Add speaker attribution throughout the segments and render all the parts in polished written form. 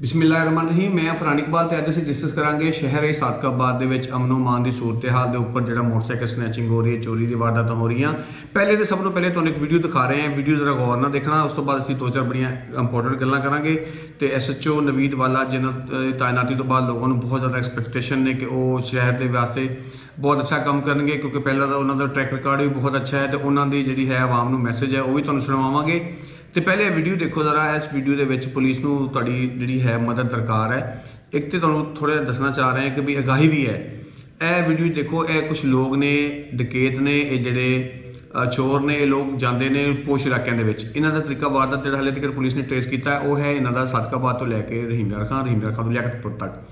Speaker 1: बिस्मिल्लाहिर्रहमानिर्रहीम। मैं फरहान इकबाल ते अज असीं डिस्कस करांगे शहर सादकाबाद दे विच अमनो मान की सूरत हाल के उपर जो मोटरसाइकिल स्नैचिंग हो रही है, चोरी की वारदात हो रही। पहले तो सब तो पहले तुहानूं एक वीडियो दिखा रहे हैं, वीडियो जरा गौर नाल देखना। उस तो बाद असीं दो चार बड़ियां इंपोर्टेंट गल्लां करांगे। तो SHO नवीद वाला जिन्होंने तैनाती तो बाद लोगों को बहुत ज़्यादा एक्सपैक्टेशन ने कि वो शहर के वास्ते बहुत अच्छा काम करेंगे, क्योंकि पहला तो उन्होंने ट्रैक रिकॉर्ड भी बहुत अच्छा है। तो उन्होंने जी है आवाम को मैसेज है वो भी तुहानूं सुणावांगे। तो पहले वीडियो देखो जरा। इस वीडियो के विच पुलिस नूं तुहाडी जिहड़ी है मदद दरकार है। एक तो तुहानूं थोड़ा दसना चाह रहे हैं कि भी आगाही भी है। यह वीडियो देखो, यह कुछ लोग ने डकैत ने, ये जिहड़े चोर ने, ये लोग जाते हैं पोश इलाकों के। इन्हों का तरीका वारदात जो हाले तक पुलिस ने ट्रेस किया वो है इन्हों का सादकाबाद तो लैके रहीमयार खां तो लियाकतपुर तक।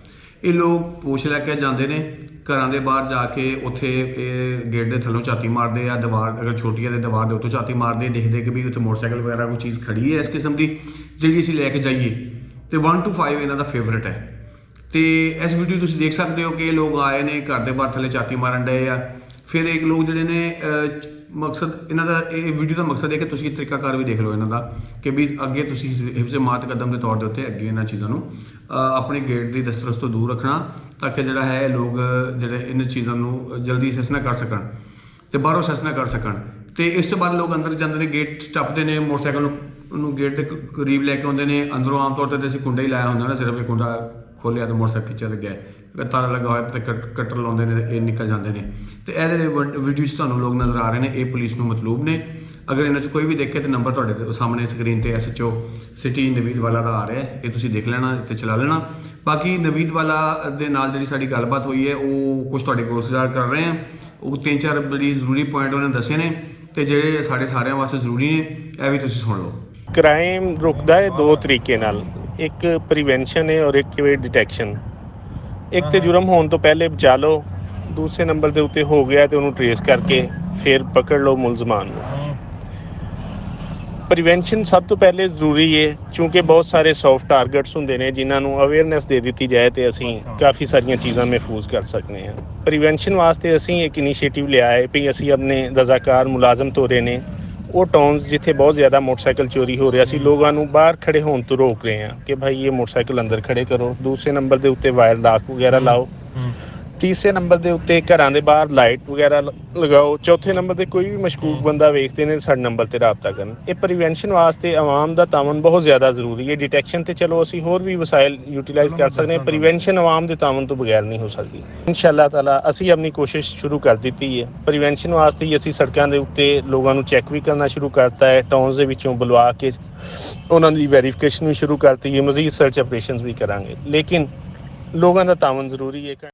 Speaker 1: ये लोग पोश इलाके जाते हैं, घर के बाहर जाके उत्थे गेट के थलों झाती मारते आ, दीवार अगर छोटी है तो दीवार के उत्तों झाती मारते, देखते कि भी उत्थे मोटरसाइकिल वगैरह कोई चीज़ खड़ी है इस किस्म की जी असीं लैके जाइए। तो 1 to 5 इन्हों का फेवरेट है। तो इस वीडियो तुसीं देख सकते हो कि लोग आए ने घर के बाहर थले झाती मारन डे आ। फिर एक लोग जोड़े ने मकसद इन्हों का वीडियो का मकसद है कि तुसीं तरीकाकार भी देख लो इन्हों का कि भी अगे तुसीं हिफ्ज़ मात कदम के तौर के उत्ते अगे इन्होंने चीज़ों अपने गेट की दस्तरस तो दूर रखना, ताकि जोड़ा है लोग जोड़े इन चीज़ों को जल्दी असेस ना कर सकन तो बाहरों असेस ना कर सकन। तो इस तो बाद लोग अंदर जाते हैं, गेट टपते हैं, मोटरसाइकिल गेट के करीब लैके आते हैं। अंदरों आम तौर पर असीं कुंडा ही लाया होंगे ना, सिर्फ एक कुंडा खोलिया तो मोटरसाइकिल खिंचा लग्या है, तारा लगा हुआ तो कट्टर लाते हैं, ये निकल जाते हैं। तो यह वीडियो तुहानूं लोग नज़र आ रहे हैं, ये पुलिस को मतलूब ने। अगर इन्होंने कोई भी देखे तो नंबर तुहाडे सामने स्क्रीन पर SHO सिटी नवीद वाला का आ रहा है, ये तुसीं देख लेना तो चला लेना। बाकी नवीद वाला दे नाल जिहड़ी साडी गलबात हुई है वो कुछ तुहाडे गुज़ार कर रहे हैं। वो 3-4 बड़ी जरूरी पॉइंट उन्होंने दसे ने, तो जिहड़े साडे सारिਆਂ वास्ते जरूरी ने, यह भी तुसीं सुन लो।
Speaker 2: क्राइम रुकदा है दो तरीके नाल, एक प्रिवेंशन है और एक डिटेक्शन। एक तो जुर्म होने तो पहले बचा लो, दूसरे नंबर के उत्ते हो गया तो उन्होंने ट्रेस करके फिर पकड़ लो मुलजमान। प्रिवेंशन सब तो पहले जरूरी है, क्योंकि बहुत सारे सॉफ्ट टारगेट्स होंगे ने जिन्होंने अवेयरनेस दे दी जाए तो असी काफ़ी सारिया चीज़ां महफूज कर सकते हैं। प्रिवेंशन वास्ते असी एक इनीशिएटिव लिया है भी असी अपने रजाकार मुलाजम तोरे ने वो टाउनस जिथे बहुत ज़्यादा मोटरसाइकिल चोरी हो रहा, लोगों को बाहर खड़े होने तो रोक रहे हैं कि भाई ये मोटरसाइकिल अंदर खड़े करो। दूसरे नंबर के उत्ते वायर लॉक वगैरह लाओ। तीसरे नंबर के उत्ते घरों के बाहर लाइट वगैरह लगाओ। चौथे नंबर पर कोई भी मशकूक बंदा वेखते हैं साढ़े नंबर पर रबता करन। ये प्रिवेंशन वास्ते आवाम का तावन बहुत ज़्यादा जरूरी है। डिटेक्शन तो चलो असी होर भी वसाइल यूटिलाइज़ कर सकते हैं, प्रिवेंशन आवाम के तावन तो बगैर नहीं हो सकती। इंशाअल्लाह ताला असी अपनी कोशिश शुरू कर दी है। प्रिवेंशन वास्ते ही असी सड़कों के उत्ते लोगों को चैक भी करना शुरू करता है, टाउनस के विचों बुलवा के उन्होंने वेरीफिकेशन भी शुरू करती है, मजीद सर्च ऑपरेशन भी करांगे, लेकिन लोगों का तावन जरूरी है।